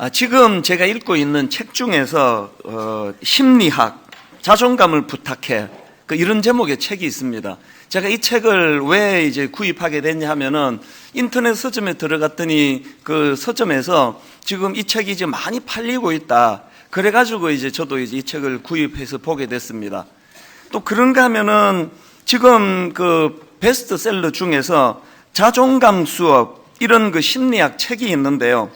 지금 제가 읽고 있는 책 중에서 심리학, 자존감을 부탁해, 이런 제목의 책이 있습니다. 제가 이 책을 왜 이제 구입하게 됐냐 하면은 인터넷 서점에 들어갔더니 그 서점에서 지금 이 책이 이제 많이 팔리고 있다. 그래가지고 이제 저도 이제 이 책을 구입해서 보게 됐습니다. 또 그런가 하면은 지금 그 베스트셀러 중에서 자존감 수업, 이런 그 심리학 책이 있는데요.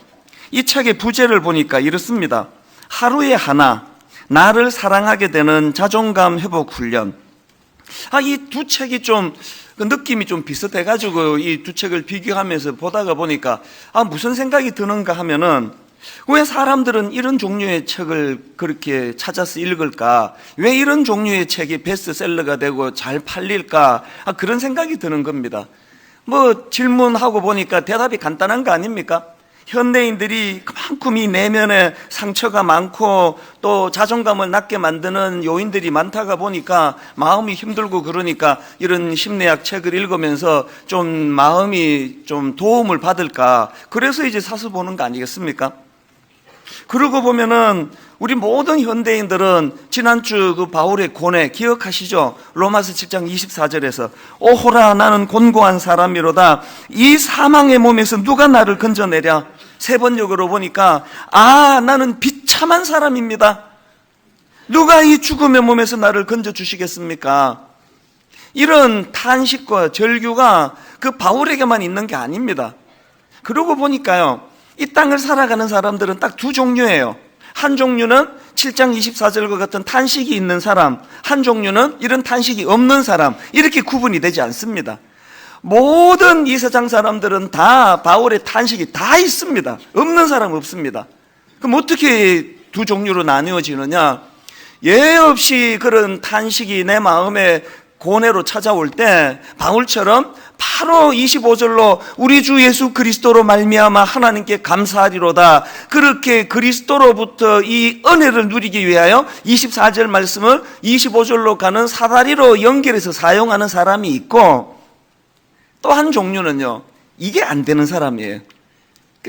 이 책의 부제를 보니까 이렇습니다. 하루에 하나, 나를 사랑하게 되는 자존감 회복 훈련. 이 두 책이 좀 느낌이 좀 비슷해가지고 이 두 책을 비교하면서 보다가 보니까 무슨 생각이 드는가 하면은, 왜 사람들은 이런 종류의 책을 그렇게 찾아서 읽을까? 왜 이런 종류의 책이 베스트셀러가 되고 잘 팔릴까? 그런 생각이 드는 겁니다. 질문하고 보니까 대답이 간단한 거 아닙니까? 현대인들이 그만큼 이 내면에 상처가 많고 또 자존감을 낮게 만드는 요인들이 많다가 보니까 마음이 힘들고, 그러니까 이런 심리학 책을 읽으면서 좀 마음이 좀 도움을 받을까, 그래서 이제 사서 보는 거 아니겠습니까? 그러고 보면은 우리 모든 현대인들은 지난주 그 바울의 고뇌 기억하시죠? 로마서 7장 24절에서 오호라 나는 곤고한 사람이로다, 이 사망의 몸에서 누가 나를 건져내랴. 세 번역으로 보니까 나는 비참한 사람입니다. 누가 이 죽음의 몸에서 나를 건져주시겠습니까? 이런 탄식과 절규가 그 바울에게만 있는 게 아닙니다. 그러고 보니까요, 이 땅을 살아가는 사람들은 딱 두 종류예요. 한 종류는 7장 24절과 같은 탄식이 있는 사람, 한 종류는 이런 탄식이 없는 사람, 이렇게 구분이 되지 않습니다. 모든 이 세상 사람들은 다 바울의 탄식이 다 있습니다. 없는 사람 없습니다. 그럼 어떻게 두 종류로 나누어지느냐? 예 없이 그런 탄식이 내 마음에 고뇌로 찾아올 때 바울처럼 바로 25절로 우리 주 예수 그리스도로 말미암아 하나님께 감사하리로다, 그렇게 그리스도로부터 이 은혜를 누리기 위하여 24절 말씀을 25절로 가는 사다리로 연결해서 사용하는 사람이 있고, 또 한 종류는요, 이게 안 되는 사람이에요.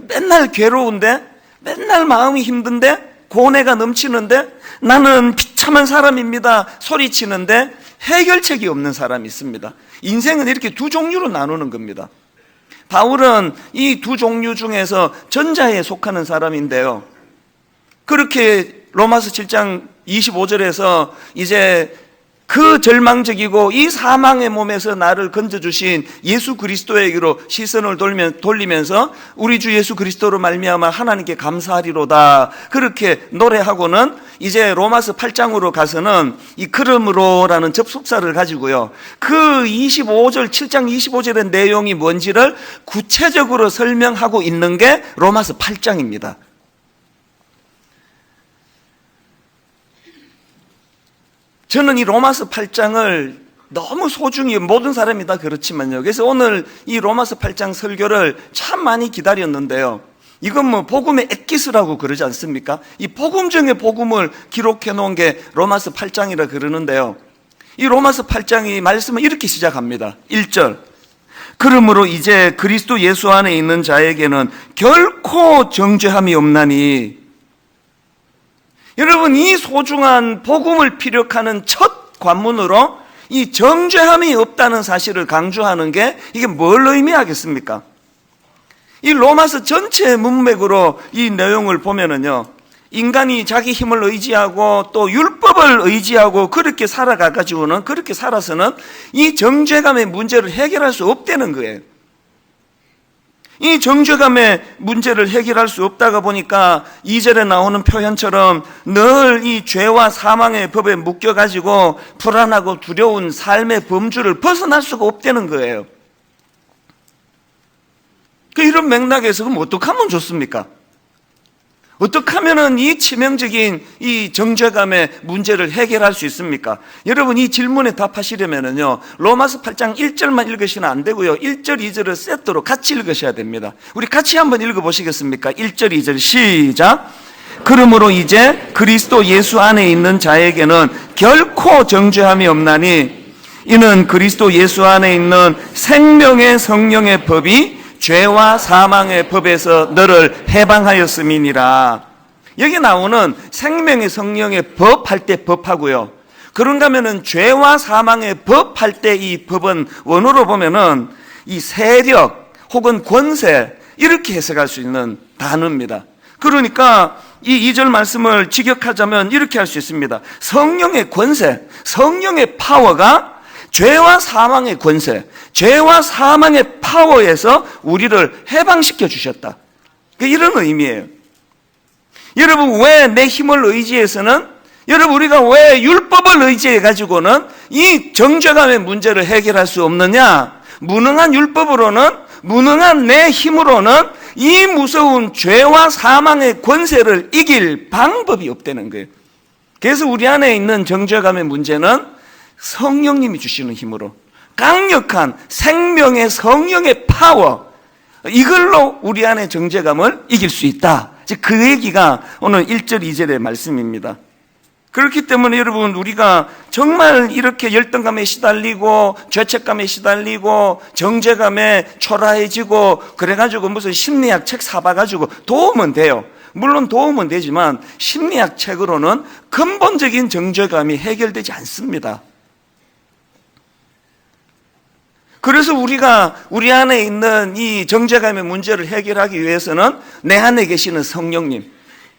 맨날 괴로운데, 맨날 마음이 힘든데, 고뇌가 넘치는데, 나는 비참한 사람입니다 소리치는데 해결책이 없는 사람이 있습니다. 인생은 이렇게 두 종류로 나누는 겁니다. 바울은 이 두 종류 중에서 전자에 속하는 사람인데요, 그렇게 로마서 7장 25절에서 이제 그 절망적이고 이 사망의 몸에서 나를 건져주신 예수 그리스도에게로 시선을 돌리면서 우리 주 예수 그리스도로 말미암아 하나님께 감사하리로다, 그렇게 노래하고는 이제 로마서 8장으로 가서는 이 그러므로라는 접속사를 가지고요, 그 25절 7장 25절의 내용이 뭔지를 구체적으로 설명하고 있는 게 로마서 8장입니다. 저는 이 로마서 8장을 너무 소중히, 모든 사람이 다 그렇지만요, 그래서 오늘 이 로마서 8장 설교를 참 많이 기다렸는데요, 이건 복음의 엑기스라고 그러지 않습니까? 이 복음 중에 복음을 기록해 놓은 게 로마서 8장이라 그러는데요, 이 로마서 8장이 말씀은 이렇게 시작합니다. 1절, 그러므로 이제 그리스도 예수 안에 있는 자에게는 결코 정죄함이 없나니. 여러분, 이 소중한 복음을 피력하는 첫 관문으로 이 정죄함이 없다는 사실을 강조하는 게 이게 뭘 의미하겠습니까? 이 로마서 전체 문맥으로 이 내용을 보면은요, 인간이 자기 힘을 의지하고 또 율법을 의지하고 그렇게 살아가가지고는, 그렇게 살아서는 이 정죄감의 문제를 해결할 수 없다는 거예요. 이 정죄감의 문제를 해결할 수 없다가 보니까 2절에 나오는 표현처럼 늘 이 죄와 사망의 법에 묶여가지고 불안하고 두려운 삶의 범주를 벗어날 수가 없다는 거예요. 이런 맥락에서 그럼 어떻게 하면 좋습니까? 어떻게 하면은 이 치명적인 이 정죄감의 문제를 해결할 수 있습니까? 여러분, 이 질문에 답하시려면은요, 로마서 8장 1절만 읽으시면 안 되고요, 1절, 2절을 세트로 같이 읽으셔야 됩니다. 우리 같이 한번 읽어보시겠습니까? 1절, 2절 시작. 그러므로 이제 그리스도 예수 안에 있는 자에게는 결코 정죄함이 없나니, 이는 그리스도 예수 안에 있는 생명의 성령의 법이 죄와 사망의 법에서 너를 해방하였음이니라. 여기 나오는 생명의 성령의 법 할 때 법하고요. 그런가 하면은 죄와 사망의 법 할 때 이 법은 원어로 보면은 이 세력 혹은 권세 이렇게 해석할 수 있는 단어입니다. 그러니까 이 2절 말씀을 직역하자면 이렇게 할 수 있습니다. 성령의 권세, 성령의 파워가 죄와 사망의 권세, 죄와 사망의 파워에서 우리를 해방시켜 주셨다. 이런 의미예요. 여러분, 왜 내 힘을 의지해서는, 여러분, 우리가 왜 율법을 의지해 가지고는 이 정죄감의 문제를 해결할 수 없느냐? 무능한 율법으로는, 무능한 내 힘으로는 이 무서운 죄와 사망의 권세를 이길 방법이 없다는 거예요. 그래서 우리 안에 있는 정죄감의 문제는 성령님이 주시는 힘으로, 강력한 생명의 성령의 파워, 이걸로 우리 안에 정죄감을 이길 수 있다. 그 얘기가 오늘 1절 2절의 말씀입니다. 그렇기 때문에 여러분, 우리가 정말 이렇게 열등감에 시달리고 죄책감에 시달리고 정죄감에 초라해지고 그래가지고 무슨 심리학 책 사봐가지고 도움은 돼요. 물론 도움은 되지만 심리학 책으로는 근본적인 정죄감이 해결되지 않습니다. 그래서 우리가 우리 안에 있는 이 정죄감의 문제를 해결하기 위해서는 내 안에 계시는 성령님,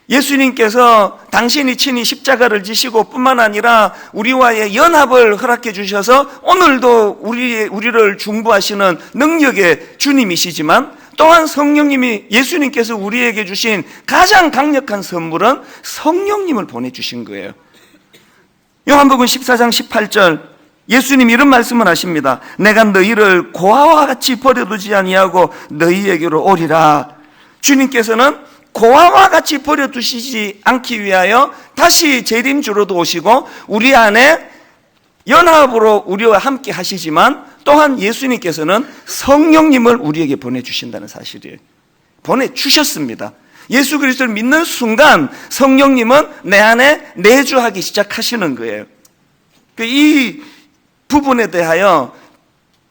예수님께서 당신이 친히 십자가를 지시고 뿐만 아니라 우리와의 연합을 허락해 주셔서 오늘도 우리를 중보하시는 능력의 주님이시지만 또한 성령님이, 예수님께서 우리에게 주신 가장 강력한 선물은 성령님을 보내주신 거예요. 요한복음 14장 18절 예수님 이런 말씀을 하십니다. 내가 너희를 고아와 같이 버려두지 아니하고 너희에게로 오리라. 주님께서는 고아와 같이 버려두시지 않기 위하여 다시 재림주로도 오시고 우리 안에 연합으로 우리와 함께 하시지만 또한 예수님께서는 성령님을 우리에게 보내주신다는 사실이에요. 보내주셨습니다. 예수 그리스도를 믿는 순간 성령님은 내 안에 내주하기 시작하시는 거예요. 이 부분에 대하여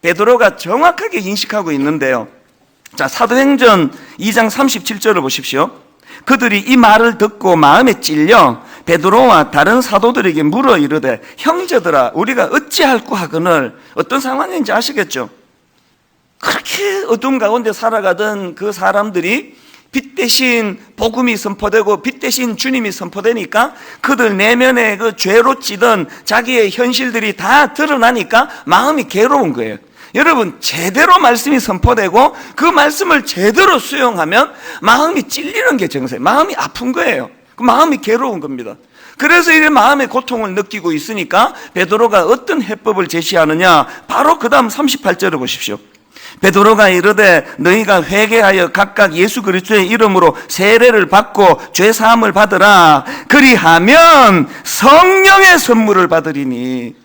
베드로가 정확하게 인식하고 있는데요. 자, 사도행전 2장 37절을 보십시오. 그들이 이 말을 듣고 마음에 찔려 베드로와 다른 사도들에게 물어 이르되 형제들아 우리가 어찌할꼬 하거늘. 어떤 상황인지 아시겠죠? 그렇게 어둠 가운데 살아가던 그 사람들이 빛 대신 복음이 선포되고 빛 대신 주님이 선포되니까 그들 내면에 그 죄로 찌던 자기의 현실들이 다 드러나니까 마음이 괴로운 거예요. 여러분, 제대로 말씀이 선포되고 그 말씀을 제대로 수용하면 마음이 찔리는 게 정서예요. 마음이 아픈 거예요. 그 마음이 괴로운 겁니다. 그래서 이 마음의 고통을 느끼고 있으니까 베드로가 어떤 해법을 제시하느냐, 바로 그 다음 38절을 보십시오. 베드로가 이르되 너희가 회개하여 각각 예수 그리스도의 이름으로 세례를 받고 죄 사함을 받으라. 그리하면 성령의 선물을 받으리니.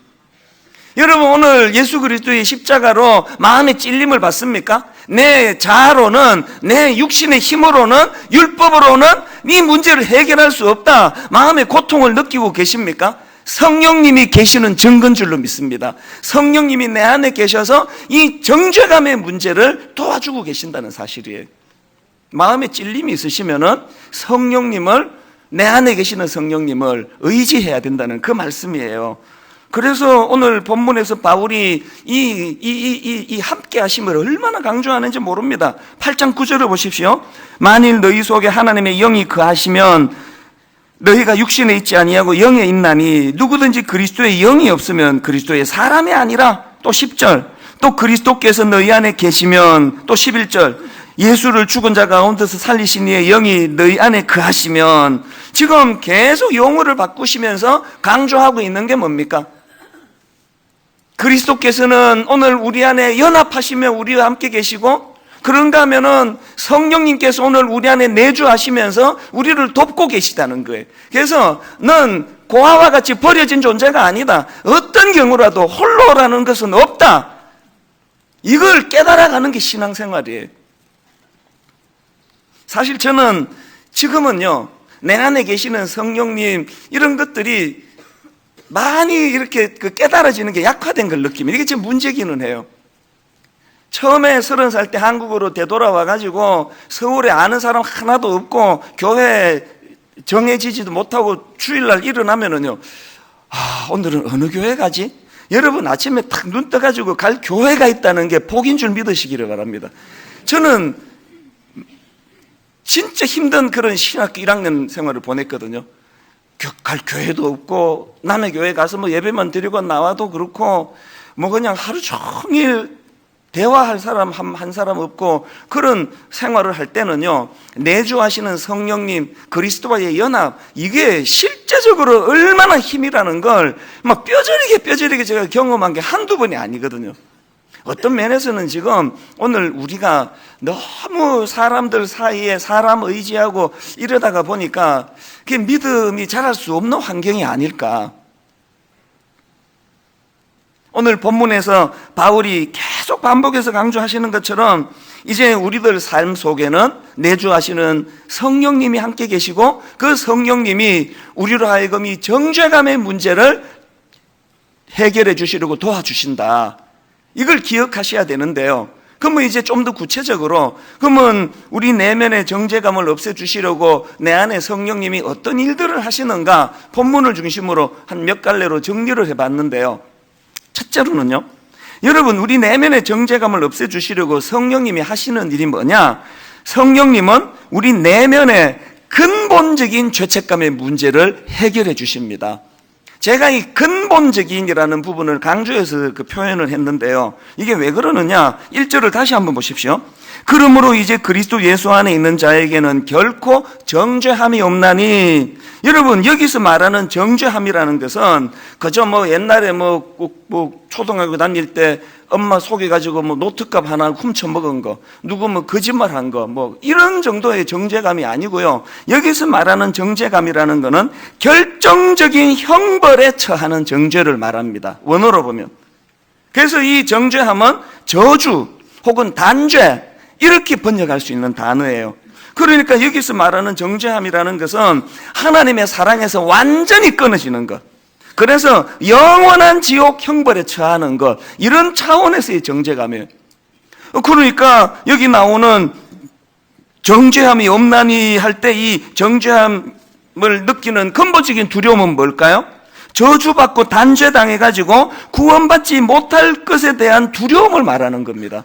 여러분, 오늘 예수 그리스도의 십자가로 마음의 찔림을 받습니까? 내 자아로는, 내 육신의 힘으로는, 율법으로는 이 문제를 해결할 수 없다. 마음의 고통을 느끼고 계십니까? 성령님이 계시는 증거인 줄로 믿습니다. 성령님이 내 안에 계셔서 이 정죄감의 문제를 도와주고 계신다는 사실이에요. 마음에 찔림이 있으시면은 성령님을, 내 안에 계시는 성령님을 의지해야 된다는 그 말씀이에요. 그래서 오늘 본문에서 바울이 이 함께 하심을 얼마나 강조하는지 모릅니다. 8장 9절을 보십시오. 만일 너희 속에 하나님의 영이 거하시면 너희가 육신에 있지 아니하고 영에 있나니 누구든지 그리스도의 영이 없으면 그리스도의 사람이 아니라. 또 10절 또 그리스도께서 너희 안에 계시면. 또 11절 예수를 죽은 자 가운데서 살리신 이의 영이 너희 안에 거하시면. 지금 계속 용어를 바꾸시면서 강조하고 있는 게 뭡니까? 그리스도께서는 오늘 우리 안에 연합하시며 우리와 함께 계시고, 그런가 하면은 성령님께서 오늘 우리 안에 내주하시면서 우리를 돕고 계시다는 거예요. 그래서 넌 고아와 같이 버려진 존재가 아니다. 어떤 경우라도 홀로라는 것은 없다. 이걸 깨달아가는 게 신앙생활이에요. 사실 저는 지금은요, 내 안에 계시는 성령님 이런 것들이 많이 이렇게 깨달아지는 게 약화된 걸 느끼면 이게 좀 문제기는 해요. 처음에 30살 때 한국으로 되돌아와가지고 서울에 아는 사람 하나도 없고 교회 정해지지도 못하고 주일날 일어나면은요, 오늘은 어느 교회 가지? 여러분 아침에 탁 눈 떠가지고 갈 교회가 있다는 게 복인 줄 믿으시기를 바랍니다. 저는 진짜 힘든 그런 신학교 1학년 생활을 보냈거든요. 갈 교회도 없고 남의 교회 가서 뭐 예배만 드리고 나와도 그렇고 뭐 그냥 하루 종일 대화할 사람 한 사람 없고 그런 생활을 할 때는요, 내주하시는 성령님 그리스도와의 연합, 이게 실제적으로 얼마나 힘이라는 걸 막 뼈저리게 제가 경험한 게 한두 번이 아니거든요. 어떤 면에서는 지금 오늘 우리가 너무 사람들 사이에 사람 의지하고 이러다가 보니까 그게 믿음이 자랄 수 없는 환경이 아닐까. 오늘 본문에서 바울이 계속 반복해서 강조하시는 것처럼 이제 우리들 삶 속에는 내주하시는 성령님이 함께 계시고 그 성령님이 우리로 하여금 이 정죄감의 문제를 해결해 주시려고 도와주신다. 이걸 기억하셔야 되는데요. 그러면 이제 좀 더 구체적으로, 그러면 우리 내면의 정죄감을 없애주시려고 내 안에 성령님이 어떤 일들을 하시는가 본문을 중심으로 한 몇 갈래로 정리를 해봤는데요. 첫째로는요, 여러분 우리 내면의 정죄감을 없애주시려고 성령님이 하시는 일이 뭐냐? 성령님은 우리 내면의 근본적인 죄책감의 문제를 해결해 주십니다. 제가 이 근본적인이라는 부분을 강조해서 그 표현을 했는데요, 이게 왜 그러느냐? 1절을 다시 한번 보십시오. 그러므로 이제 그리스도 예수 안에 있는 자에게는 결코 정죄함이 없나니. 여러분 여기서 말하는 정죄함이라는 것은 그저 뭐 옛날에 뭐 초등학교 다닐 때 엄마 속여가지고 뭐 노트값 하나 훔쳐 먹은 거, 누구 뭐 거짓말한 거, 뭐 이런 정도의 정죄감이 아니고요. 여기서 말하는 정죄감이라는 것은 결정적인 형벌에 처하는 정죄를 말합니다. 원어로 보면. 그래서 이 정죄함은 저주 혹은 단죄 이렇게 번역할 수 있는 단어예요. 그러니까 여기서 말하는 정죄함이라는 것은 하나님의 사랑에서 완전히 끊어지는 것, 그래서 영원한 지옥 형벌에 처하는 것, 이런 차원에서의 정죄감이에요. 그러니까 여기 나오는 정죄함이 없나니 할 때 이 정죄함을 느끼는 근본적인 두려움은 뭘까요? 저주받고 단죄당해가지고 구원받지 못할 것에 대한 두려움을 말하는 겁니다.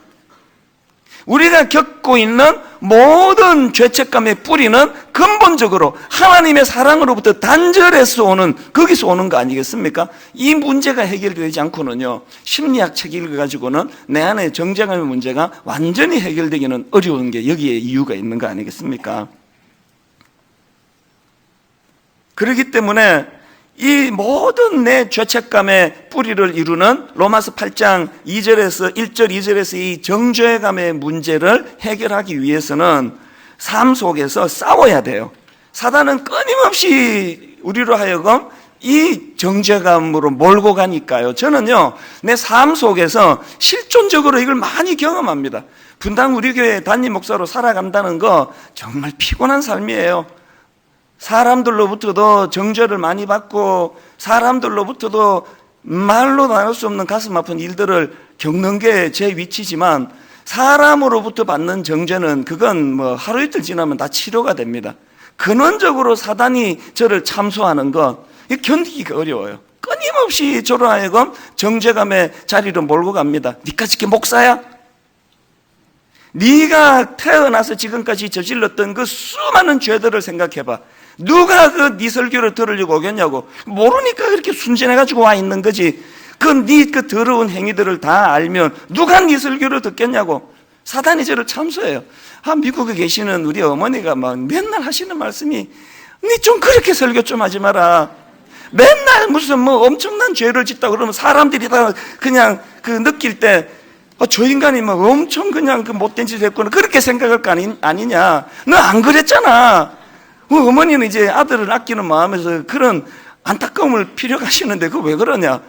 우리가 겪고 있는 모든 죄책감의 뿌리는 근본적으로 하나님의 사랑으로부터 단절해서 오는, 거기서 오는 거 아니겠습니까? 이 문제가 해결되지 않고는요, 심리학 책 읽어가지고는 내 안에 정죄감의 문제가 완전히 해결되기는 어려운 게 여기에 이유가 있는 거 아니겠습니까? 그렇기 때문에 이 모든 내 죄책감의 뿌리를 이루는 로마서 8장 2절에서 1절 2절에서 이 정죄감의 문제를 해결하기 위해서는 삶 속에서 싸워야 돼요. 사단은 끊임없이 우리로 하여금 이 정죄감으로 몰고 가니까요. 저는요, 내 삶 속에서 실존적으로 이걸 많이 경험합니다. 분당 우리 교회 담임 목사로 살아간다는 거 정말 피곤한 삶이에요. 사람들로부터도 정죄를 많이 받고 사람들로부터도 말로 나눌 수 없는 가슴 아픈 일들을 겪는 게 제 위치지만, 사람으로부터 받는 정죄는 그건 뭐 하루 이틀 지나면 다 치료가 됩니다. 근원적으로 사단이 저를 참소하는 것, 견디기가 어려워요. 끊임없이 저로 하여금 정죄감의 자리로 몰고 갑니다. 니까지 이렇게 목사야? 네가 태어나서 지금까지 저질렀던 그 수많은 죄들을 생각해봐. 누가 그 네 설교를 들으려고 오겠냐고. 모르니까 그렇게 순진해가지고 와 있는 거지. 그 더러운 행위들을 다 알면 누가 네 설교를 듣겠냐고. 사단이 저를 참소해요. 미국에 계시는 우리 어머니가 막 맨날 하시는 말씀이, 니 좀 그렇게 설교 좀 하지 마라. 맨날 무슨 뭐 엄청난 죄를 짓다 그러면 사람들이 다 그냥 그 느낄 때 저 인간이 막 엄청 그냥 그 못된 짓을 했구나, 그렇게 생각할 거 아니냐. 너 안 그랬잖아. 어머니는 이제 아들을 아끼는 마음에서 그런 안타까움을 필요하시는데 그거 왜 그러냐.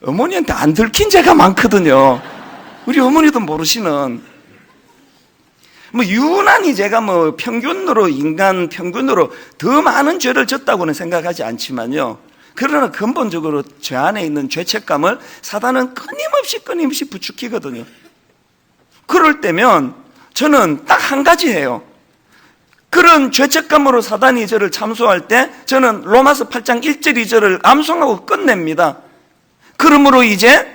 어머니한테 안 들킨 죄가 많거든요. 우리 어머니도 모르시는. 뭐 유난히 제가 뭐 인간 평균으로 더 많은 죄를 졌다고는 생각하지 않지만요, 그러나 근본적으로 죄 안에 있는 죄책감을 사단은 끊임없이 부추기거든요. 그럴 때면 저는 딱 한 가지 해요. 그런 죄책감으로 사단이 저를 참소할 때 저는 로마서 8장 1절 2절을 암송하고 끝냅니다. 그러므로 이제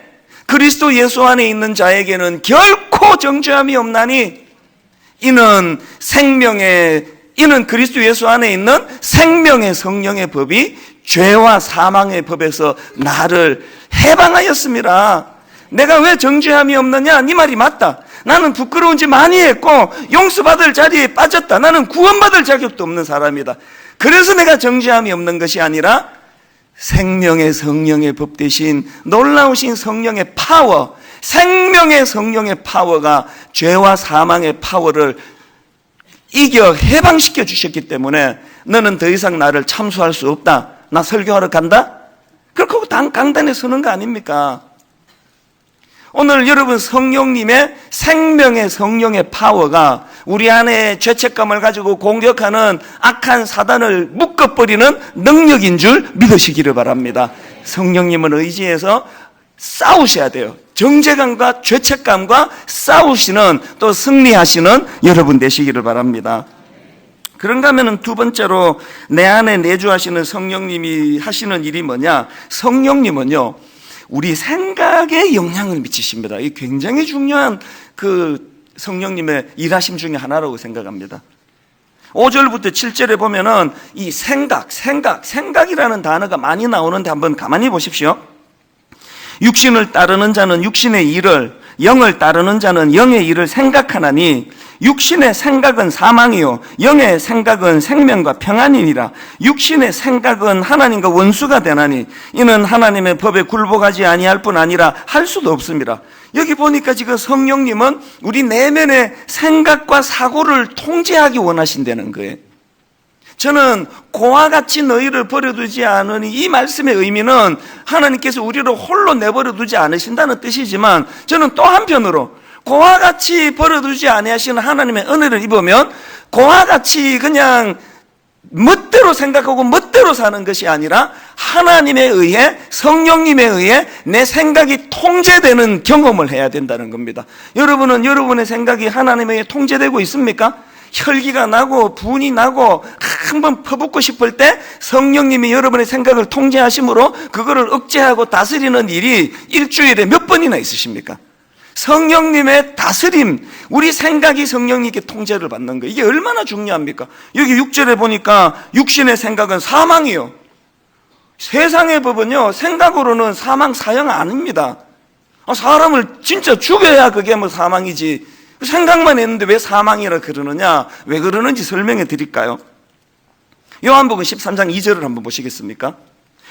그리스도 예수 안에 있는 자에게는 결코 정죄함이 없나니 이는 그리스도 예수 안에 있는 생명의 성령의 법이 죄와 사망의 법에서 나를 해방하였습니다. 내가 왜 정죄함이 없느냐? 네 말이 맞다. 나는 부끄러운 짓 많이 했고 용서받을 자리에 빠졌다. 나는 구원받을 자격도 없는 사람이다. 그래서 내가 정죄함이 없는 것이 아니라 생명의 성령의 법 대신 놀라우신 성령의 파워, 생명의 성령의 파워가 죄와 사망의 파워를 이겨 해방시켜 주셨기 때문에 너는 더 이상 나를 참소할 수 없다. 나 설교하러 간다? 그렇게 강단에 서는 거 아닙니까? 오늘 여러분 성령님의 생명의 성령의 파워가 우리 안에 죄책감을 가지고 공격하는 악한 사단을 묶어버리는 능력인 줄 믿으시기를 바랍니다. 성령님은 의지해서 싸우셔야 돼요. 정죄감과 죄책감과 싸우시는, 또 승리하시는 여러분 되시기를 바랍니다. 그런가 하면 두 번째로 내 안에 내주하시는 성령님이 하시는 일이 뭐냐? 성령님은요, 우리 생각에 영향을 미치십니다. 이 굉장히 중요한 성령님의 일하심 중에 하나라고 생각합니다. 5절부터 7절에 보면은 이 생각이라는 단어가 많이 나오는데 한번 가만히 보십시오. 육신을 따르는 자는 육신의 일을, 영을 따르는 자는 영의 일을 생각하나니 육신의 생각은 사망이요 영의 생각은 생명과 평안이니라. 육신의 생각은 하나님과 원수가 되나니 이는 하나님의 법에 굴복하지 아니할 뿐 아니라 할 수도 없습니다. 여기 보니까 지금 성령님은 우리 내면의 생각과 사고를 통제하기 원하신다는 거예요. 저는 고와 같이 너희를 버려두지 않으니, 이 말씀의 의미는 하나님께서 우리를 홀로 내버려 두지 않으신다는 뜻이지만, 저는 또 한편으로 고와 같이 버려두지 아니하시는 하나님의 은혜를 입으면 고와 같이 그냥 멋대로 생각하고 멋대로 사는 것이 아니라 하나님에 의해, 성령님에 의해 내 생각이 통제되는 경험을 해야 된다는 겁니다. 여러분은 여러분의 생각이 하나님에 의해 통제되고 있습니까? 혈기가 나고 분이 나고 한번 퍼붓고 싶을 때 성령님이 여러분의 생각을 통제하심으로 그거를 억제하고 다스리는 일이 일주일에 몇 번이나 있으십니까? 성령님의 다스림, 우리 생각이 성령님께 통제를 받는 거예요. 이게 얼마나 중요합니까? 여기 6절에 보니까 육신의 생각은 사망이요. 세상의 법은요, 생각으로는 사망 사형 아닙니다. 사람을 진짜 죽여야 그게 뭐 사망이지. 생각만 했는데 왜 사망이라 그러느냐? 왜 그러는지 설명해 드릴까요? 요한복음 13장 2절을 한번 보시겠습니까?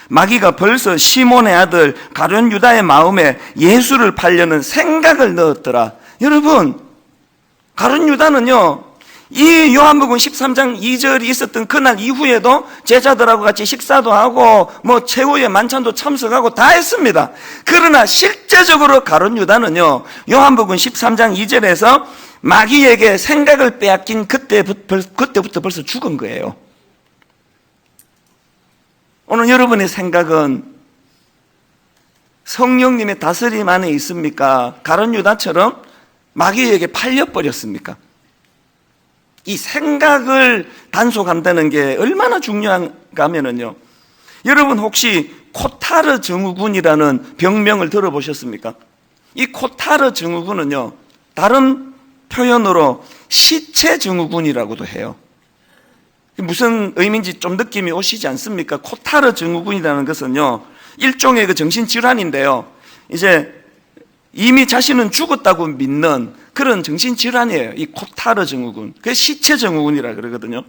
마귀가 벌써 시몬의 아들 가룟 유다의 마음에 예수를 팔려는 생각을 넣었더라. 여러분, 가룟 유다는요, 이 요한복음 13장 2절이 있었던 그날 이후에도 제자들하고 같이 식사도 하고 뭐 최후의 만찬도 참석하고 다 했습니다. 그러나 실제적으로 가룟 유다는요, 요한복음 13장 2절에서 마귀에게 생각을 빼앗긴 그때부터 벌써 죽은 거예요. 오늘 여러분의 생각은 성령님의 다스림 안에 있습니까? 가룟 유다처럼 마귀에게 팔려버렸습니까? 이 생각을 단속한다는 게 얼마나 중요한가 하면요, 여러분 혹시 코타르 증후군이라는 병명을 들어보셨습니까? 이 코타르 증후군은요, 다른 표현으로 시체 증후군이라고도 해요. 무슨 의미인지 좀 느낌이 오시지 않습니까? 코타르 증후군이라는 것은요, 일종의 그 정신질환인데요, 이제 이미 자신은 죽었다고 믿는 그런 정신질환이에요. 이 코타르 증후군. 그게 시체 증후군이라 그러거든요.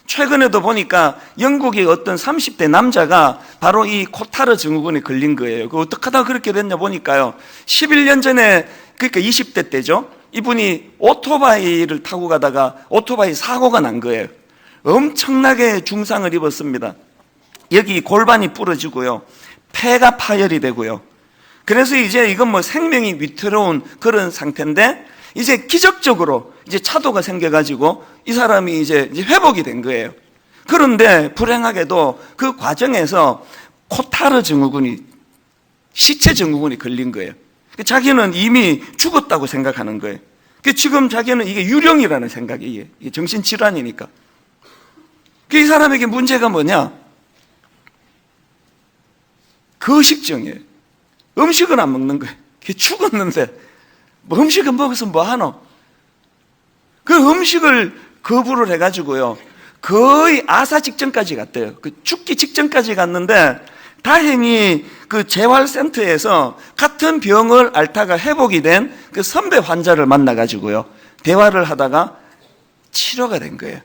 최근에도 보니까 영국의 어떤 30대 남자가 바로 이 코타르 증후군에 걸린 거예요. 그 어떻게 하다 그렇게 됐냐 보니까요, 11년 전에, 그러니까 20대 때죠, 이분이 오토바이를 타고 가다가 오토바이 사고가 난 거예요. 엄청나게 중상을 입었습니다. 여기 골반이 부러지고요, 폐가 파열이 되고요. 그래서 이제 이건 뭐 생명이 위태로운 그런 상태인데, 이제 기적적으로 이제 차도가 생겨가지고 이 사람이 이제 회복이 된 거예요. 그런데 불행하게도 그 과정에서 코타르 증후군이, 시체 증후군이 걸린 거예요. 자기는 이미 죽었다고 생각하는 거예요. 지금 자기는 이게 유령이라는 생각이, 이게 정신질환이니까. 이 사람에게 문제가 뭐냐? 거식증이에요. 음식은 안 먹는 거예요. 죽었는데 뭐 음식은 먹어서 뭐 하노? 그 음식을 거부를 해가지고요, 거의 아사 직전까지 갔대요. 죽기 직전까지 갔는데 다행히 그 재활센터에서 같은 병을 앓다가 회복이 된 그 선배 환자를 만나가지고요, 대화를 하다가 치료가 된 거예요.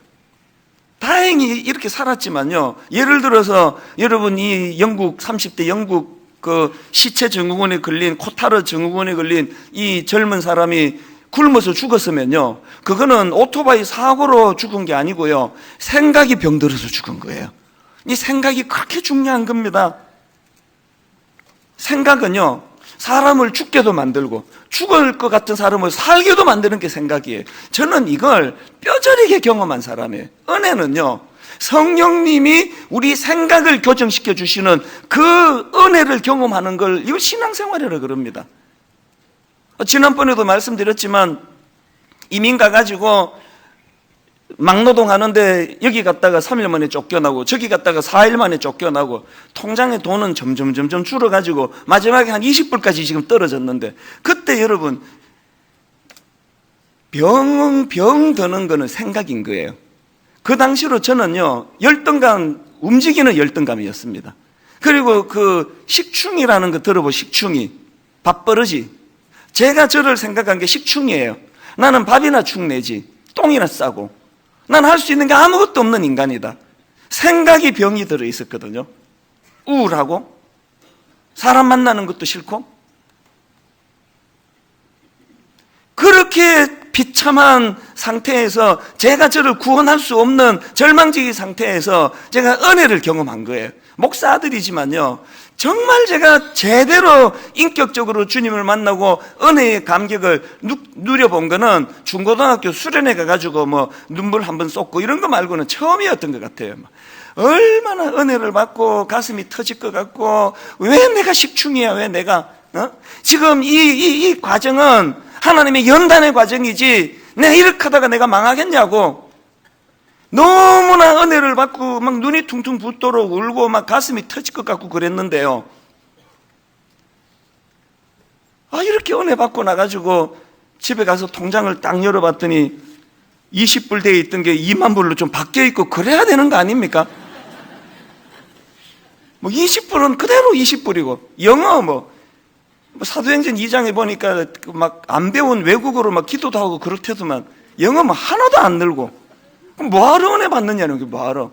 다행히 이렇게 살았지만요, 예를 들어서 여러분 이 영국 30대 영국 그 시체 증후군에 걸린, 코타르 증후군에 걸린 이 젊은 사람이 굶어서 죽었으면요, 그거는 오토바이 사고로 죽은 게 아니고요, 생각이 병들어서 죽은 거예요. 이 생각이 그렇게 중요한 겁니다. 생각은요, 사람을 죽게도 만들고 죽을 것 같은 사람을 살게도 만드는 게 생각이에요. 저는 이걸 뼈저리게 경험한 사람이에요. 은혜는요, 성령님이 우리 생각을 교정시켜 주시는 그 은혜를 경험하는 걸, 이걸 신앙생활이라고 그럽니다. 지난번에도 말씀드렸지만 이민 가가지고 막노동 하는데 여기 갔다가 3일 만에 쫓겨나고 저기 갔다가 4일 만에 쫓겨나고 통장에 돈은 점점 줄어가지고 마지막에 한 20불까지 지금 떨어졌는데, 그때 여러분 병 드는 거는 생각인 거예요. 그 당시로 저는요, 열등감, 움직이는 열등감이었습니다. 그리고 그 식충이라는 거 들어보, 식충이, 밥버릇이. 제가 저를 생각한 게 식충이에요. 나는 밥이나 축내지 똥이나 싸고, 난 할 수 있는 게 아무것도 없는 인간이다. 생각이 병이 들어 있었거든요. 우울하고 사람 만나는 것도 싫고, 그렇게 비참한 상태에서 제가 저를 구원할 수 없는 절망적인 상태에서 제가 은혜를 경험한 거예요. 목사 아들이지만요, 정말 제가 제대로 인격적으로 주님을 만나고 은혜의 감격을 누려본 거는 중고등학교 수련회 가가지고 뭐 눈물 한번 쏟고 이런 거 말고는 처음이었던 것 같아요. 얼마나 은혜를 받고 가슴이 터질 것 같고, 왜 내가 식충이야, 왜 내가, 지금 이 과정은 하나님의 연단의 과정이지 내가 이렇게 하다가 내가 망하겠냐고, 너무나 은혜를 받고 막 눈이 퉁퉁 붓도록 울고 막 가슴이 터질 것 같고 그랬는데요, 이렇게 은혜 받고 나가지고 집에 가서 통장을 딱 열어봤더니 20불 돼 있던 게 2만 불로 좀 바뀌어 있고, 그래야 되는 거 아닙니까? 뭐 20불은 그대로 20불이고, 영어 뭐 사도행전 2장에 보니까 막 안 배운 외국어로 막 기도도 하고 그렇대더만 영어 뭐 하나도 안 늘고, 그럼 뭐하러 은혜 받느냐는 게 뭐하러.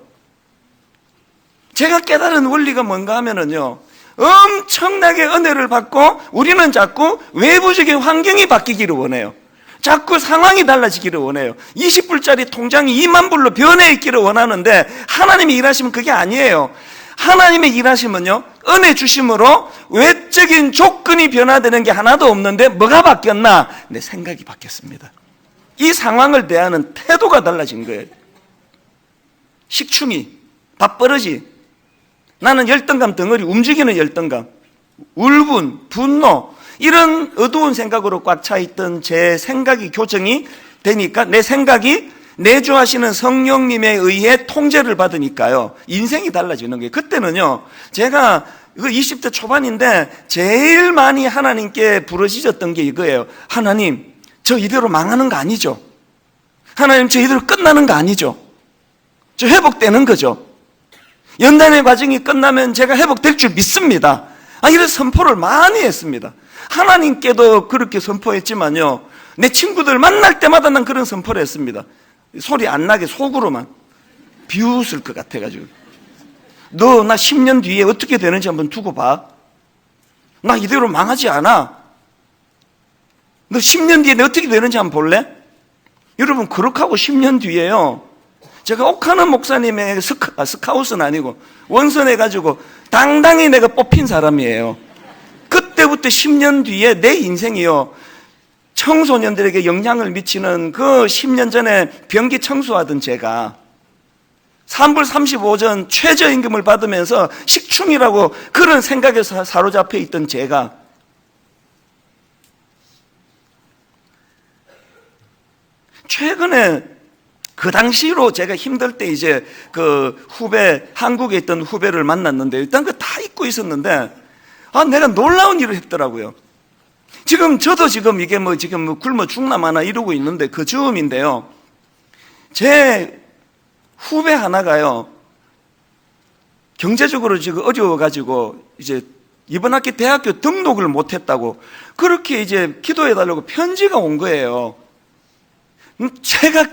제가 깨달은 원리가 뭔가 하면은요, 엄청나게 은혜를 받고 우리는 자꾸 외부적인 환경이 바뀌기를 원해요. 자꾸 상황이 달라지기를 원해요. 20불짜리 통장이 2만 불로 변해 있기를 원하는데, 하나님이 일하시면 그게 아니에요. 하나님의 일하시면요, 은혜 주심으로 외적인 조건이 변화되는 게 하나도 없는데 뭐가 바뀌었나? 내 생각이 바뀌었습니다. 이 상황을 대하는 태도가 달라진 거예요. 식충이, 밥버릇이, 나는 열등감 덩어리, 움직이는 열등감, 울분, 분노, 이런 어두운 생각으로 꽉 차 있던 제 생각이 교정이 되니까, 내 생각이 내주하시는 성령님에 의해 통제를 받으니까요, 인생이 달라지는 거예요. 그때는요, 제가 20대 초반인데 제일 많이 하나님께 부르짖었던 게 이거예요. 하나님, 저 이대로 망하는 거 아니죠? 하나님, 저 이대로 끝나는 거 아니죠? 저 회복되는 거죠? 연단의 과정이 끝나면 제가 회복될 줄 믿습니다. 이런 선포를 많이 했습니다. 하나님께도 그렇게 선포했지만요, 내 친구들 만날 때마다 난 그런 선포를 했습니다. 소리 안 나게 속으로만. 비웃을 것 같아가지고. 너 나 10년 뒤에 어떻게 되는지 한번 두고 봐. 나 이대로 망하지 않아. 너 10년 뒤에 내 어떻게 되는지 한번 볼래? 여러분, 그렇게 하고 10년 뒤에요, 제가 옥하는 목사님의 스카웃은 아니고 원선해가지고 당당히 내가 뽑힌 사람이에요. 그때부터 10년 뒤에 내 인생이요, 청소년들에게 영향을 미치는 그 10년 전에 변기 청소하던 제가 3불 35전 최저임금을 받으면서 식충이라고 그런 생각에서 사로잡혀 있던 제가 최근에 그 당시로 제가 힘들 때 이제 그 후배, 한국에 있던 후배를 만났는데 일단 그 다 잊고 있었는데 내가 놀라운 일을 했더라고요. 저도 이게 지금 굶어 죽나 마나 이러고 있는데 그 즈음인데요. 제 후배 하나가요. 경제적으로 지금 어려워가지고 이제 이번 학기 대학교 등록을 못했다고 그렇게 이제 기도해달라고 편지가 온 거예요. 제가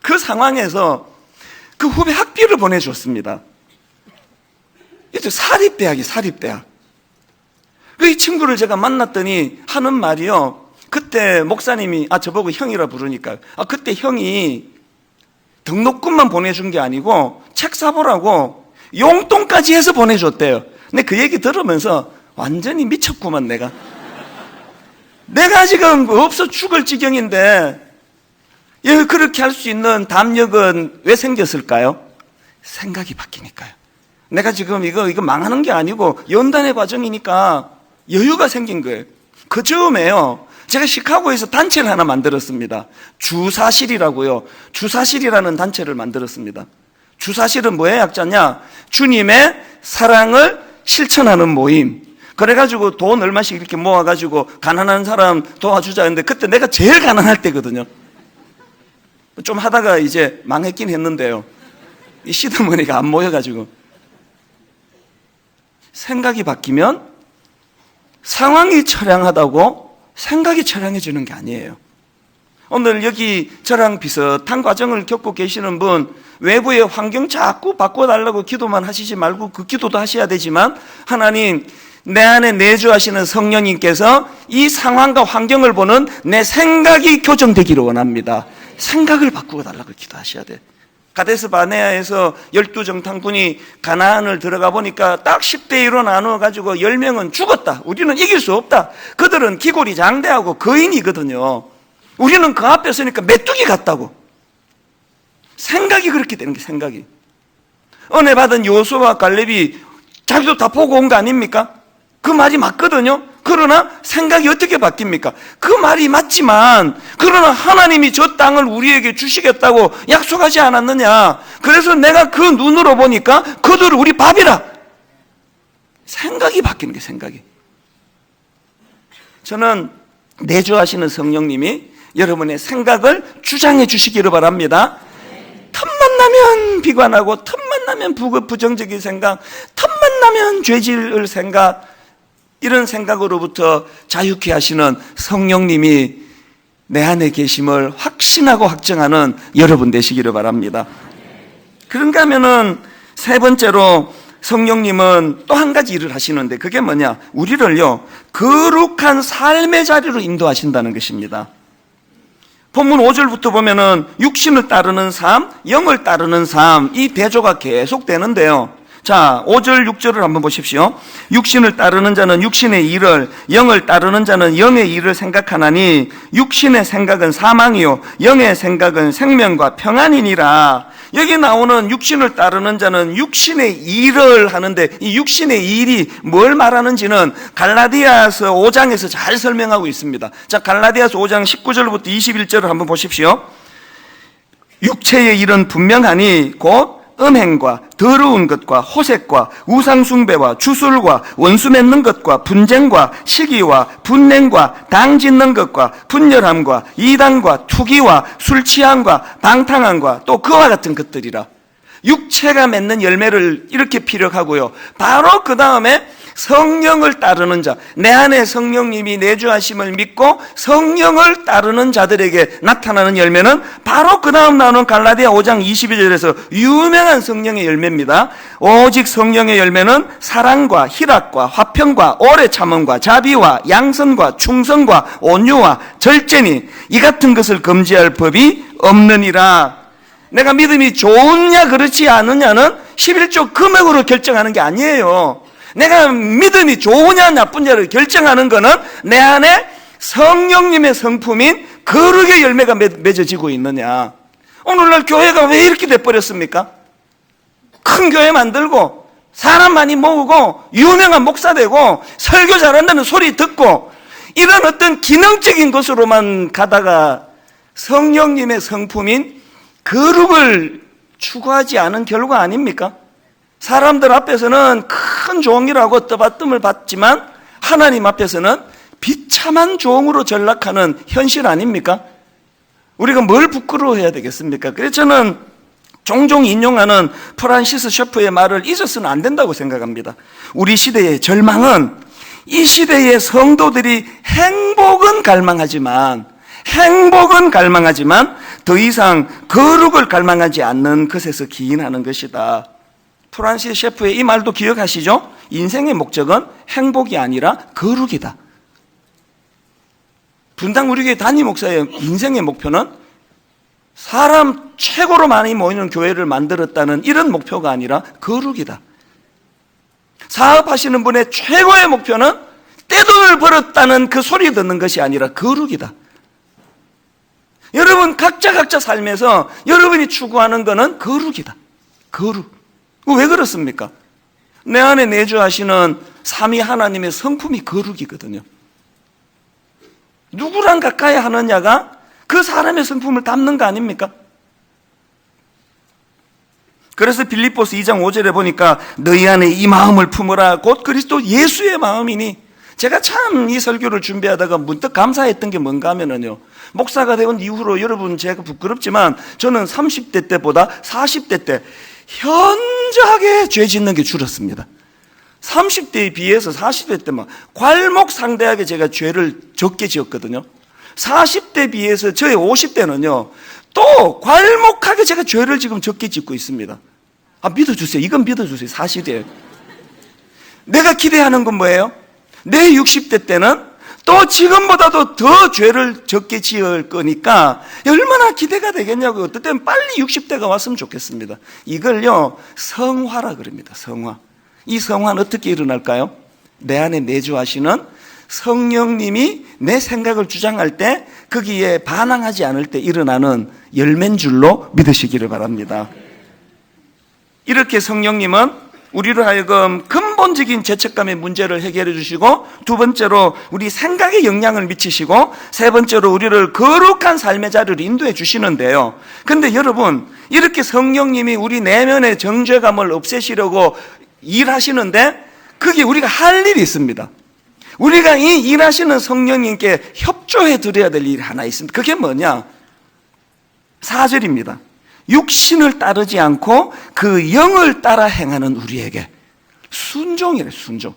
그 상황에서 그 후배 학비를 보내줬습니다. 이제 사립대학이 사립대학. 이 친구를 제가 만났더니 하는 말이요. 그때 목사님이 저보고 형이라 부르니까 그때 형이 등록금만 보내준 게 아니고 책 사보라고 용돈까지 해서 보내줬대요. 근데 그 얘기 들으면서 완전히 미쳤구만 내가 지금 없어 죽을 지경인데 그렇게 할 수 있는 담력은 왜 생겼을까요? 생각이 바뀌니까요. 내가 지금 이거 망하는 게 아니고 연단의 과정이니까 여유가 생긴 거예요. 그 즈음에요. 제가 시카고에서 단체를 하나 만들었습니다. 주사실이라고요. 주사실이라는 단체를 만들었습니다. 주사실은 뭐의 약자냐? 주님의 사랑을 실천하는 모임. 그래가지고 돈 얼마씩 이렇게 모아가지고 가난한 사람 도와주자 했는데 그때 내가 제일 가난할 때거든요. 좀 하다가 이제 망했긴 했는데요. 이 시드머니가 안 모여가지고. 생각이 바뀌면 상황이 처량하다고 생각이 처량해지는 게 아니에요. 오늘 여기 저랑 비슷한 과정을 겪고 계시는 분, 외부의 환경 자꾸 바꿔달라고 기도만 하시지 말고 그 기도도 하셔야 되지만 하나님, 내 안에 내주하시는 성령님께서 이 상황과 환경을 보는 내 생각이 교정되기를 원합니다. 생각을 바꾸어 달라고 기도하셔야 돼. 가데스 바네아에서 12정탐꾼이 가나안을 들어가 보니까 딱 10대 1로 나누어가지고 10명은 죽었다. 우리는 이길 수 없다. 그들은 기골이 장대하고 거인이거든요. 우리는 그 앞에 서니까 메뚜기 같다고. 생각이 그렇게 되는 게 생각이. 은혜 받은 여호수아와 갈렙이 자기도 다 보고 온 거 아닙니까? 그 말이 맞거든요. 그러나 생각이 어떻게 바뀝니까? 그 말이 맞지만 그러나 하나님이 저 땅을 우리에게 주시겠다고 약속하지 않았느냐? 그래서 내가 그 눈으로 보니까 그들을 우리 밥이라. 생각이 바뀌는 게 생각이. 저는 내주하시는 성령님이 여러분의 생각을 주장해 주시기를 바랍니다. 틈만 나면 비관하고 틈만 나면 부정적인 생각, 틈만 나면 죄질 생각, 이런 생각으로부터 자유케 하시는 성령님이 내 안에 계심을 확신하고 확정하는 여러분 되시기를 바랍니다. 그런가 하면은 세 번째로 성령님은 또 한 가지 일을 하시는데 그게 뭐냐? 우리를요 거룩한 삶의 자리로 인도하신다는 것입니다. 본문 5절부터 보면은 육신을 따르는 삶, 영을 따르는 삶, 이 대조가 계속 되는데요. 자, 5절, 6절을 한번 보십시오. 육신을 따르는 자는 육신의 일을, 영을 따르는 자는 영의 일을 생각하나니 육신의 생각은 사망이요 영의 생각은 생명과 평안이니라. 여기 나오는 육신을 따르는 자는 육신의 일을 하는데 이 육신의 일이 뭘 말하는지는 갈라디아서 5장에서 잘 설명하고 있습니다. 자, 갈라디아서 5장 19절부터 21절을 한번 보십시오. 육체의 일은 분명하니 곧 음행과 더러운 것과 호색과 우상숭배와 주술과 원수 맺는 것과 분쟁과 시기와 분냉과 당 짓는 것과 분열함과 이단과 투기와 술취함과 방탕함과 또 그와 같은 것들이라. 육체가 맺는 열매를 이렇게 피력하고요. 바로 그 다음에 성령을 따르는 자, 내 안에 성령님이 내주하심을 믿고 성령을 따르는 자들에게 나타나는 열매는 바로 그 다음 나오는 갈라디아 5장 22절에서 유명한 성령의 열매입니다. 오직 성령의 열매는 사랑과 희락과 화평과 오래 참음과 자비와 양선과 충성과 온유와 절제니 이 같은 것을 금지할 법이 없느니라. 내가 믿음이 좋으냐 그렇지 않느냐는 11조 금액으로 결정하는 게 아니에요. 내가 믿음이 좋으냐 나쁘냐를 결정하는 것은 내 안에 성령님의 성품인 거룩의 열매가 맺어지고 있느냐. 오늘날 교회가 왜 이렇게 돼버렸습니까? 큰 교회 만들고 사람 많이 모으고 유명한 목사 되고 설교 잘한다는 소리 듣고 이런 어떤 기능적인 것으로만 가다가 성령님의 성품인 거룩을 추구하지 않은 결과 아닙니까? 사람들 앞에서는 큰 종이라고 떠받침을 받지만 하나님 앞에서는 비참한 종으로 전락하는 현실 아닙니까? 우리가 뭘 부끄러워해야 되겠습니까? 그래서 저는 종종 인용하는 프란시스 셰프의 말을 잊어서는 안 된다고 생각합니다. 우리 시대의 절망은 이 시대의 성도들이 행복은 갈망하지만 더 이상 거룩을 갈망하지 않는 것에서 기인하는 것이다. 프란시스 셰프의 이 말도 기억하시죠? 인생의 목적은 행복이 아니라 거룩이다. 분당 우리 교회 담임 목사의 인생의 목표는 사람 최고로 많이 모이는 교회를 만들었다는 이런 목표가 아니라 거룩이다. 사업하시는 분의 최고의 목표는 떼돈을 벌었다는 그 소리 듣는 것이 아니라 거룩이다. 여러분 각자 삶에서 여러분이 추구하는 것은 거룩이다. 거룩. 왜 그렇습니까? 내 안에 내주하시는 삼위 하나님의 성품이 거룩이거든요. 누구랑 가까이 하느냐가 그 사람의 성품을 담는 거 아닙니까? 그래서 빌립보서 2장 5절에 보니까 너희 안에 이 마음을 품으라 곧 그리스도 예수의 마음이니, 제가 참 이 설교를 준비하다가 문득 감사했던 게 뭔가 하면은요, 목사가 되온 이후로 여러분 제가 부끄럽지만 저는 30대 때보다 40대 때 현저하게 죄 짓는 게 줄었습니다. 30대에 비해서 40대 때만 괄목상대하게 제가 죄를 적게 지었거든요. 40대에 비해서 저의 50대는요 또 괄목하게 제가 죄를 지금 적게 짓고 있습니다. 믿어주세요. 이건 믿어주세요. 사실이에요. 내가 기대하는 건 뭐예요? 내 60대 때는 또 지금보다도 더 죄를 적게 지을 거니까 얼마나 기대가 되겠냐고요. 어떨 때는 빨리 60대가 왔으면 좋겠습니다. 이걸요 성화라 그럽니다. 성화. 이 성화는 어떻게 일어날까요? 내 안에 내주하시는 성령님이 내 생각을 주장할 때 거기에 반항하지 않을 때 일어나는 열매인 줄로 믿으시기를 바랍니다. 이렇게 성령님은 우리로 하여금 근본적인 죄책감의 문제를 해결해 주시고, 두 번째로 우리 생각에 영향을 미치시고, 세 번째로 우리를 거룩한 삶의 자리를 인도해 주시는데요. 근데 여러분, 이렇게 성령님이 우리 내면의 정죄감을 없애시려고 일하시는데 그게 우리가 할 일이 있습니다. 우리가 이 일하시는 성령님께 협조해 드려야 될 일이 하나 있습니다. 그게 뭐냐? 4절입니다. 육신을 따르지 않고 그 영을 따라 행하는 우리에게 순종이래. 순종.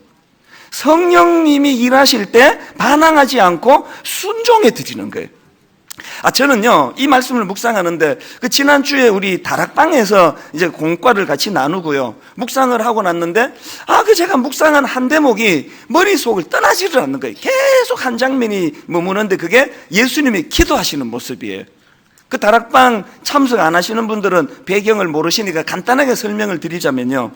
성령님이 일하실 때 반항하지 않고 순종해 드리는 거예요. 저는요 이 말씀을 묵상하는데 지난주에 우리 다락방에서 이제 공과를 같이 나누고요 묵상을 하고 났는데 제가 묵상한 한 대목이 머릿속을 떠나지를 않는 거예요. 계속 한 장면이 머무는데 그게 예수님이 기도하시는 모습이에요. 그 다락방 참석 안 하시는 분들은 배경을 모르시니까 간단하게 설명을 드리자면요,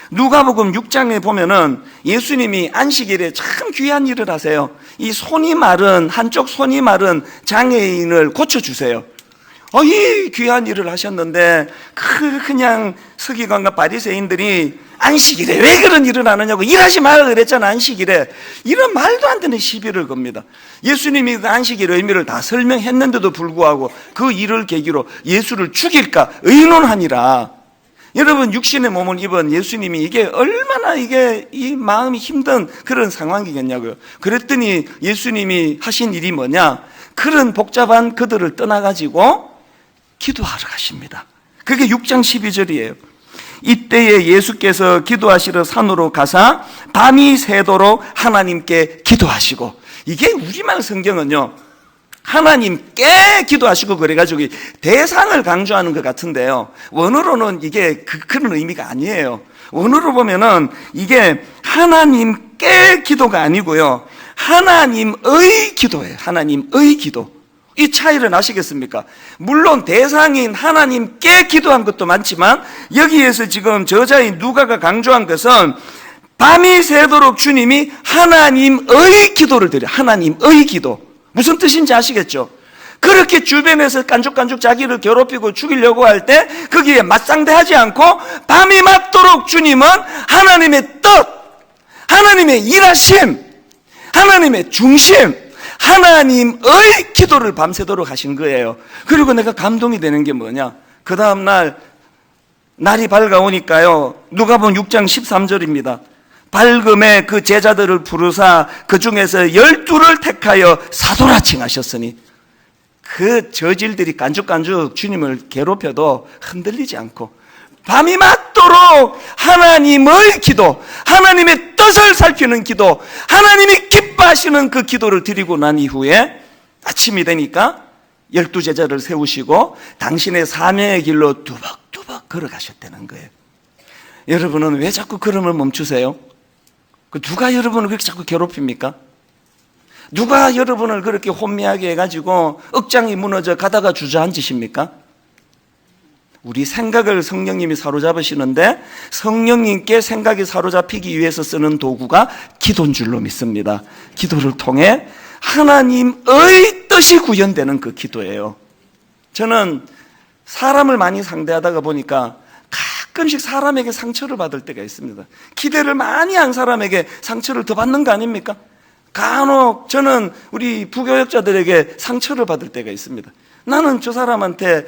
누가복음 6장에 보면은 예수님이 안식일에 참 귀한 일을 하세요. 이 손이 마른, 한쪽 손이 마른 장애인을 고쳐주세요. 이 귀한 일을 하셨는데 그냥 서기관과 바리새인들이 안식일에 왜 그런 일을 하느냐고, 일하지 말라 그랬잖아 안식일에. 이런 말도 안 되는 시비를 겁니다. 예수님이 그 안식일의 의미를 다 설명했는데도 불구하고 그 일을 계기로 예수를 죽일까 의논하니라. 여러분, 육신의 몸을 입은 예수님이 이게 얼마나 이 마음이 힘든 그런 상황이겠냐고요. 그랬더니 예수님이 하신 일이 뭐냐? 그런 복잡한 그들을 떠나가지고 기도하러 가십니다. 그게 6장 12절이에요. 이때에 예수께서 기도하시러 산으로 가사 밤이 새도록 하나님께 기도하시고, 이게 우리말 성경은요 하나님께 기도하시고 그래가지고 대상을 강조하는 것 같은데요, 원어로는 이게 그런 의미가 아니에요. 원어로 보면은 이게 하나님께 기도가 아니고요 하나님의 기도예요. 하나님의 기도. 이 차이를 아시겠습니까? 물론 대상인 하나님께 기도한 것도 많지만 여기에서 지금 저자인 누가가 강조한 것은 밤이 새도록 주님이 하나님의 기도를 드려요. 하나님의 기도. 무슨 뜻인지 아시겠죠? 그렇게 주변에서 깐죽깐죽 자기를 괴롭히고 죽이려고 할 때 거기에 맞상대하지 않고 밤이 맞도록 주님은 하나님의 뜻, 하나님의 일하심, 하나님의 중심, 하나님의 기도를 밤새도록 하신 거예요. 그리고 내가 감동이 되는 게 뭐냐, 그 다음날 날이 밝아오니까요, 누가복음 6장 13절입니다. 밝음에 그 제자들을 부르사 그 중에서 12를 택하여 사도라 칭하셨으니, 그 저질들이 깐죽깐죽 주님을 괴롭혀도 흔들리지 않고 밤이 맞도록 하나님의 기도, 하나님의 뜻을 살피는 기도, 하나님이 기뻐하시는 그 기도를 드리고 난 이후에 아침이 되니까 12제자를 세우시고 당신의 사명의 길로 두벅두벅 걸어가셨다는 거예요. 여러분은 왜 자꾸 걸음을 멈추세요? 누가 여러분을 그렇게 자꾸 괴롭힙니까? 누가 여러분을 그렇게 혼미하게 해가지고 억장이 무너져 가다가 주저앉으십니까? 우리 생각을 성령님이 사로잡으시는데, 성령님께 생각이 사로잡히기 위해서 쓰는 도구가 기도인 줄로 믿습니다. 기도를 통해 하나님의 뜻이 구현되는 그 기도예요. 저는 사람을 많이 상대하다가 보니까 가끔씩 사람에게 상처를 받을 때가 있습니다. 기대를 많이 한 사람에게 상처를 더 받는 거 아닙니까? 간혹 저는 우리 부교역자들에게 상처를 받을 때가 있습니다. 나는 저 사람한테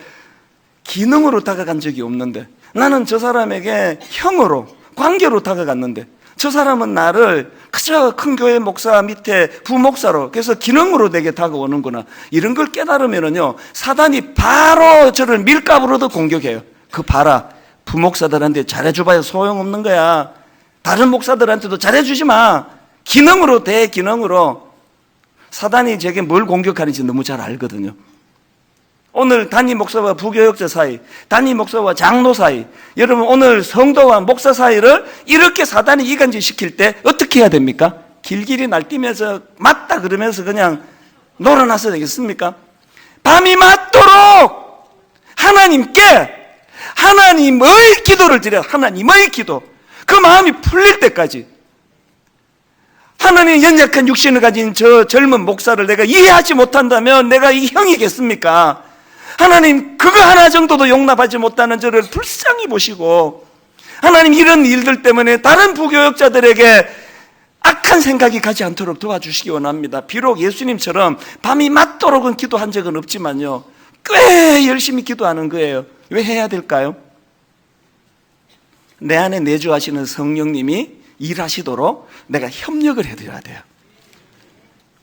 기능으로 다가간 적이 없는데, 나는 저 사람에게 형으로, 관계로 다가갔는데, 저 사람은 나를 그저 큰 교회 목사 밑에 부목사로, 그래서 기능으로 내게 다가오는구나, 이런 걸 깨달으면은요, 사단이 바로 저를 밀가부로도 공격해요. 그 봐라, 부목사들한테 잘해줘봐야 소용없는 거야. 다른 목사들한테도 잘해주지 마. 기능으로 대 기능으로. 사단이 제게 뭘 공격하는지 너무 잘 알거든요. 오늘 담임 목사와 부교역자 사이, 담임 목사와 장로 사이, 여러분 오늘 성도와 목사 사이를 이렇게 사단이 이간질 시킬 때 어떻게 해야 됩니까? 길길이 날뛰면서 맞다 그러면서 그냥 놀아나서 되겠습니까? 밤이 맞도록 하나님께 하나님의 기도를 드려. 하나님의 기도. 그 마음이 풀릴 때까지. 하나님의 연약한 육신을 가진 저 젊은 목사를 내가 이해하지 못한다면 내가 이 형이겠습니까? 하나님 그거 하나 정도도 용납하지 못하는 저를 불쌍히 보시고, 하나님 이런 일들 때문에 다른 부교역자들에게 악한 생각이 가지 않도록 도와주시기 원합니다. 비록 예수님처럼 밤이 맞도록은 기도한 적은 없지만요, 꽤 열심히 기도하는 거예요. 왜 해야 될까요? 내 안에 내주하시는 성령님이 일하시도록 내가 협력을 해드려야 돼요.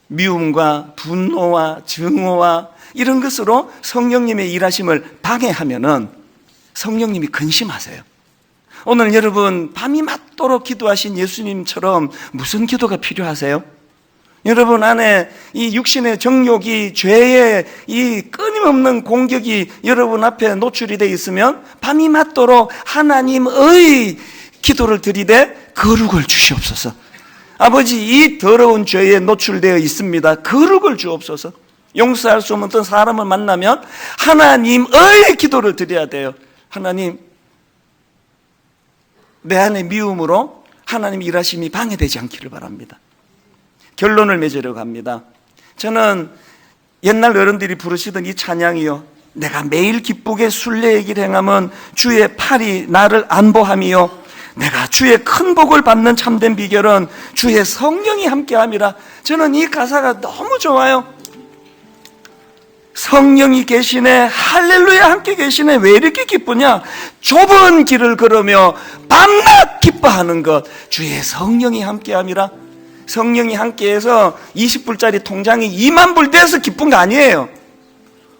미움과 분노와 증오와 이런 것으로 성령님의 일하심을 방해하면은 성령님이 근심하세요. 오늘 여러분 밤이 맞도록 기도하신 예수님처럼 무슨 기도가 필요하세요? 여러분 안에 이 육신의 정욕이, 죄의 이 끊임없는 공격이 여러분 앞에 노출이 되어 있으면 밤이 맞도록 하나님의 기도를 드리되 거룩을 주시옵소서. 아버지, 이 더러운 죄에 노출되어 있습니다. 거룩을 주옵소서. 용서할 수 없는 어떤 사람을 만나면 하나님의 기도를 드려야 돼요. 하나님, 내 안에 미움으로 하나님 일하심이 방해되지 않기를 바랍니다. 결론을 맺으려고 합니다. 저는 옛날 어른들이 부르시던 이 찬양이요, 내가 매일 기쁘게 순례의 길 행함은 주의 팔이 나를 안보함이요, 내가 주의 큰 복을 받는 참된 비결은 주의 성령이 함께함이라. 저는 이 가사가 너무 좋아요. 성령이 계시네, 할렐루야, 함께 계시네. 왜 이렇게 기쁘냐? 좁은 길을 걸으며 밤낮 기뻐하는 것, 주의 성령이 함께함이라. 성령이 함께해서 20불짜리 통장이 2만 불 돼서 기쁜 거 아니에요.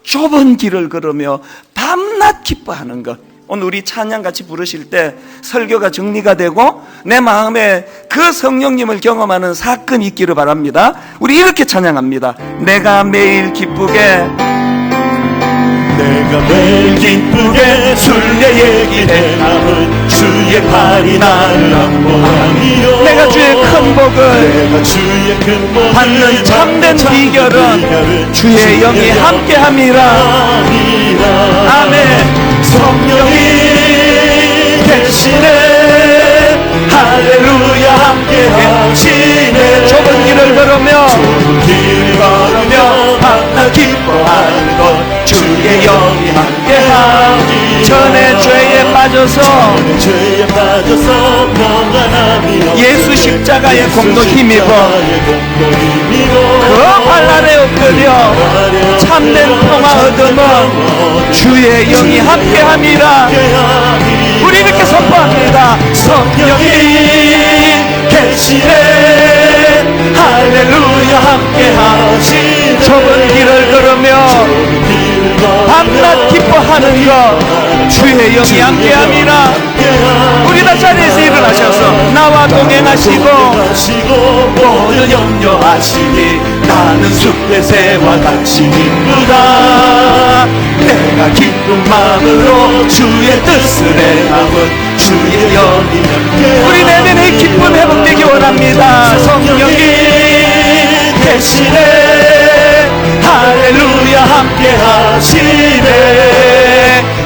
좁은 길을 걸으며 밤낮 기뻐하는 것. 오늘 우리 찬양 같이 부르실 때 설교가 정리가 되고 내 마음에 그 성령님을 경험하는 사건이 있기를 바랍니다. 우리 이렇게 찬양합니다. 내가 매일 기쁘게 순례의 길 행함은 주의 팔이 나를 안보함이요, 내가 주의 큰 복을 받는 참된 비결은 주의 영이 함께함이라. 아멘. 성령이 계시네, 할렐루야, 함께 하시네. 좁은 길을 걸으며 밤낮 기뻐하는 것, 주의 영이 함께하니. 전에 죄에 빠진 빠져서 죄에 빠져서 평안함이 예수 십자가의 공로 힘입어 그 발 아래 엎드려 참된 평화 얻으면 주의 영이 함께함이라. 우리 이렇게 선포합니다. 성령이 계시네 할렐루야 함께하시네. 좁은 길을 걸으며 밤낮 기뻐하는 것 주의 영이 함께함이라. 우리 다 자리에서 일어나셔서 나와 동행하시고 모든 염려하시니 나는 숲의 새와 같이 기쁘다. 내가 기쁜 마음으로 주의 뜻을 행함은 주의 영이 우리 내면의 기쁨 회복되기 원합니다. 성령이 계시네 할렐루야 함께 하시네.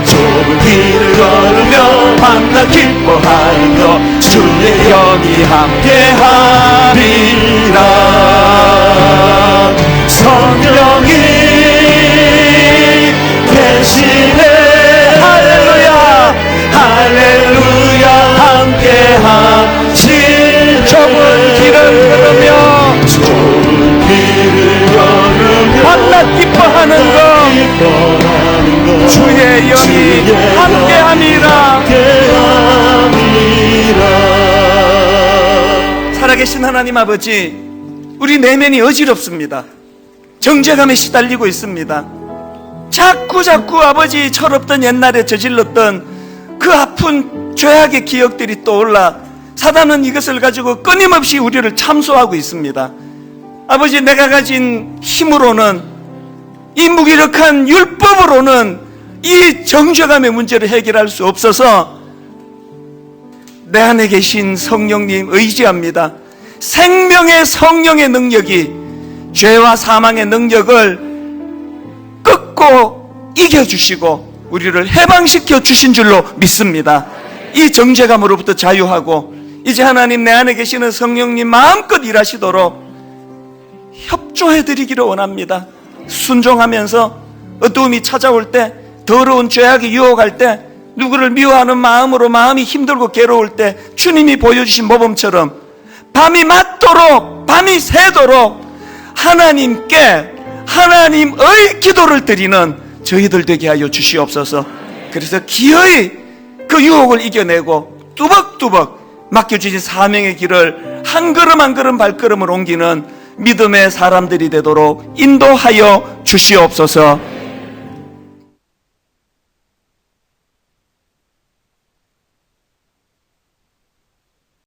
좁은 길을 걸으며 밤낮 기뻐하는 것 주의 영이 함께 하리라. 성령이 계시네 할렐루야 할렐루야 함께 하시네. 좁은 길을 걸으며 밤낮 기뻐하는 것 주의 영이 함께함이라. 살아계신 하나님 아버지, 우리 내면이 어지럽습니다. 정죄감에 시달리고 있습니다. 자꾸 아버지 철없던 옛날에 저질렀던 그 아픈 죄악의 기억들이 떠올라 사단은 이것을 가지고 끊임없이 우리를 참소하고 있습니다. 아버지, 내가 가진 힘으로는, 이 무기력한 율법으로는 이 정죄감의 문제를 해결할 수 없어서 내 안에 계신 성령님 의지합니다. 생명의 성령의 능력이 죄와 사망의 능력을 끊고 이겨주시고 우리를 해방시켜 주신 줄로 믿습니다. 이 정죄감으로부터 자유하고 이제 하나님 내 안에 계시는 성령님 마음껏 일하시도록 협조해드리기를 원합니다. 순종하면서 어두움이 찾아올 때, 더러운 죄악이 유혹할 때, 누구를 미워하는 마음으로 마음이 힘들고 괴로울 때 주님이 보여주신 모범처럼 밤이 맞도록, 밤이 새도록 하나님께 하나님의 기도를 드리는 저희들 되게 하여 주시옵소서. 그래서 기어이 그 유혹을 이겨내고 뚜벅뚜벅 맡겨주신 사명의 길을 한 걸음 한 걸음 발걸음을 옮기는 믿음의 사람들이 되도록 인도하여 주시옵소서.